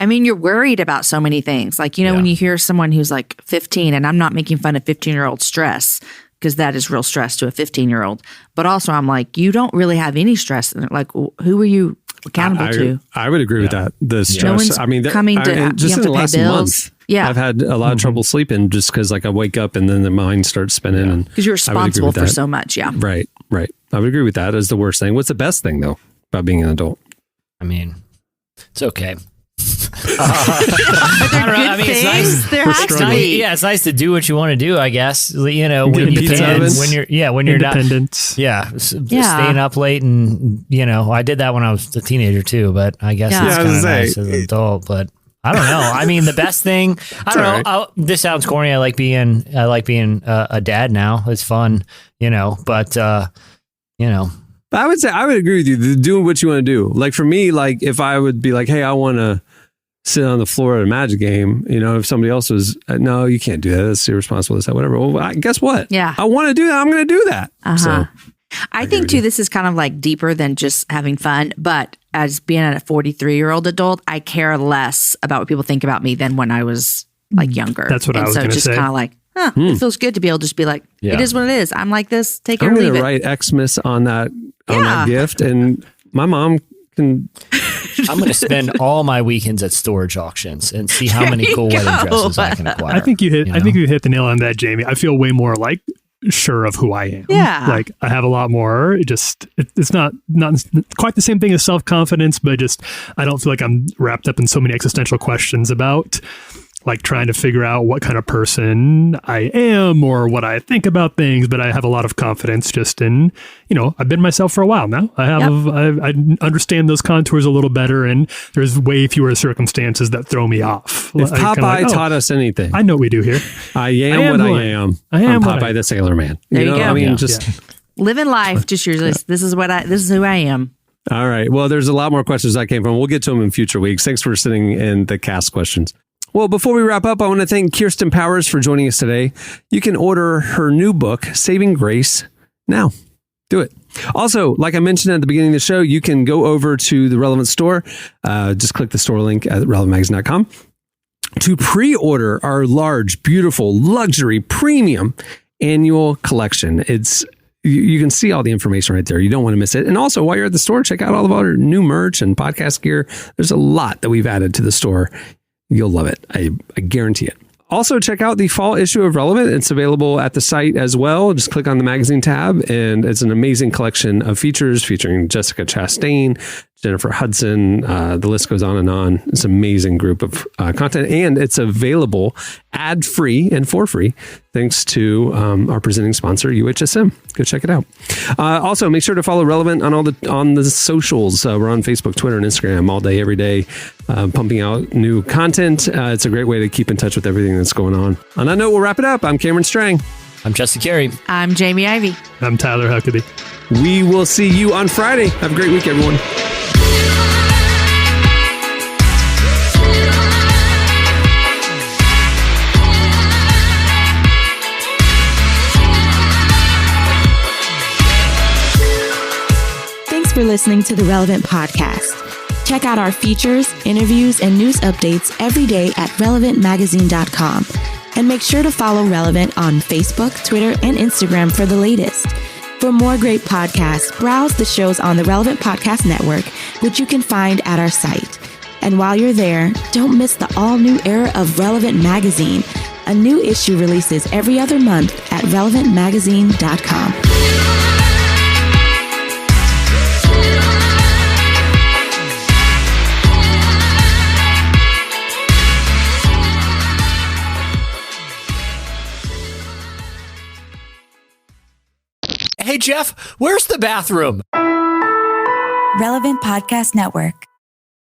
I mean, you're worried about so many things. Like, when you hear someone who's like 15, and I'm not making fun of 15-year-old stress, because that is real stress to a 15-year-old. But also I'm like, you don't really have any stress. Like, who are you accountable to? I would agree with that. The stress. No one's coming to just in the last month. Yeah. I've had a lot of trouble sleeping just because like I wake up and then the mind starts spinning. And because you're responsible for so much. Yeah. Right. I would agree with that as the worst thing. What's the best thing though about being an adult? I mean, it's okay. I don't know. I mean, it's nice. There has to be. Yeah, it's nice to do what you want to do, I guess. When you can, when you're independence. Not, staying up late, and I did that when I was a teenager too. But I guess it's kind of nice as an adult. But I don't know. I mean, the best thing. I don't know. This sounds corny. I like being a dad now. It's fun, But I would say I would agree with you. Doing what you want to do. Like for me, like if I would be like, hey, I want to sit on the floor at a Magic game, if somebody else was, no, you can't do that. That's irresponsible. That's whatever. Well, guess what? Yeah. I want to do that. I'm going to do that. So I think too, this is kind of like deeper than just having fun, but as being a 43-year-old adult, I care less about what people think about me than when I was like younger. That's what I was going to say. So just kind of like, it feels good to be able to just be like, it is what it is. I'm like this. Take it or leave it. I'm going to write Xmas on that gift, and my mom can. I'm going to spend all my weekends at storage auctions and see how many cool wedding dresses I can acquire. I think you hit the nail on that, Jamie. I feel way more like sure of who I am. Yeah. Like I have a lot more. It's not quite the same thing as self-confidence, but I don't feel like I'm wrapped up in so many existential questions about like trying to figure out what kind of person I am or what I think about things, but I have a lot of confidence just in, I've been myself for a while now. I understand those contours a little better, and there's way fewer circumstances that throw me off. If Popeye taught us anything, I know what we do here. I am what I am. I'm Popeye the Sailor Man. There you go. I mean, living life, just yours. This is who I am. All right. Well, there's a lot more questions that came from. We'll get to them in future weeks. Thanks for sitting in the cast questions. Well, before we wrap up, I want to thank Kirsten Powers for joining us today. You can order her new book, Saving Grace, now. Do it. Also, like I mentioned at the beginning of the show, you can go over to the Relevant store. Just click the store link at relevantmagazine.com to pre-order our large, beautiful, luxury, premium annual collection. You can see all the information right there. You don't want to miss it. And also, while you're at the store, check out all of our new merch and podcast gear. There's a lot that we've added to the store. You'll love it. I guarantee it. Also, check out the fall issue of Relevant. It's available at the site as well. Just click on the magazine tab, and it's an amazing collection of features featuring Jessica Chastain, Jennifer Hudson. The list goes on and on. It's an amazing group of content, and it's available ad-free and for free thanks to our presenting sponsor, UHSM. Go check it out. Also, make sure to follow Relevant on the socials. We're on Facebook, Twitter, and Instagram all day, every day, pumping out new content. It's a great way to keep in touch with everything that's going on. On that note, we'll wrap it up. I'm Cameron Strang. I'm Justin Carey. I'm Jamie Ivey. I'm Tyler Huckabee. We will see you on Friday. Have a great week, everyone. Thanks for listening to the Relevant Podcast. Check out our features, interviews, and news updates every day at relevantmagazine.com. And make sure to follow Relevant on Facebook, Twitter, and Instagram for the latest. For more great podcasts, browse the shows on the Relevant Podcast Network, which you can find at our site. And while you're there, don't miss the all-new era of Relevant Magazine. A new issue releases every other month at relevantmagazine.com. Hey, Jeff, where's the bathroom? Relevant Podcast Network.